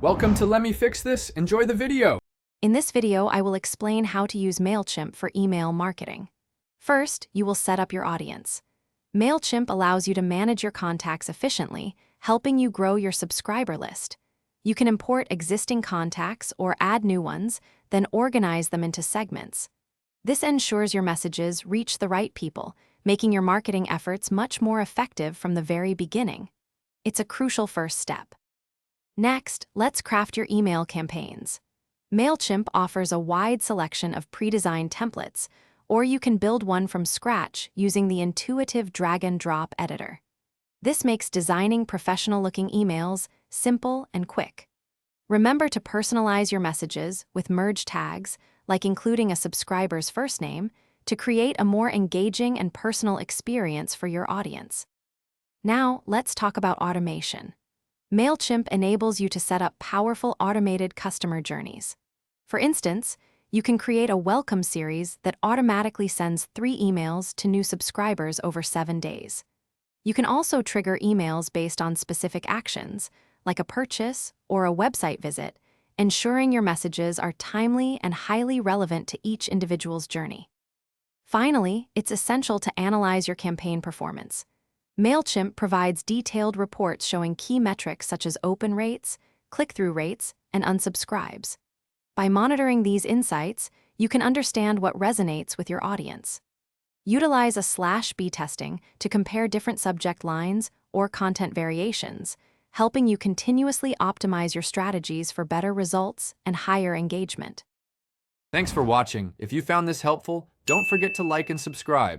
Welcome to Let Me Fix This. Enjoy the video. In this video, I will explain how to use Mailchimp for email marketing. First, you will set up your audience. Mailchimp allows you to manage your contacts efficiently, helping you grow your subscriber list. You can import existing contacts or add new ones, then organize them into segments. This ensures your messages reach the right people, making your marketing efforts much more effective from the very beginning. It's a crucial first step. Next, let's craft your email campaigns. Mailchimp offers a wide selection of pre-designed templates, or you can build one from scratch using the intuitive drag-and-drop editor. This makes designing professional-looking emails simple and quick. Remember to personalize your messages with merge tags, like including a subscriber's first name, to create a more engaging and personal experience for your audience. Now, let's talk about automation. Mailchimp enables you to set up powerful automated customer journeys. For instance, you can create a welcome series that automatically sends 3 emails to new subscribers over 7 days. You can also trigger emails based on specific actions, like a purchase or a website visit, ensuring your messages are timely and highly relevant to each individual's journey. Finally, it's essential to analyze your campaign performance. Mailchimp provides detailed reports showing key metrics such as open rates, click-through rates, and unsubscribes. By monitoring these insights, you can understand what resonates with your audience. Utilize a /B testing to compare different subject lines or content variations, helping you continuously optimize your strategies for better results and higher engagement. Thanks for watching. If you found this helpful, don't forget to like and subscribe.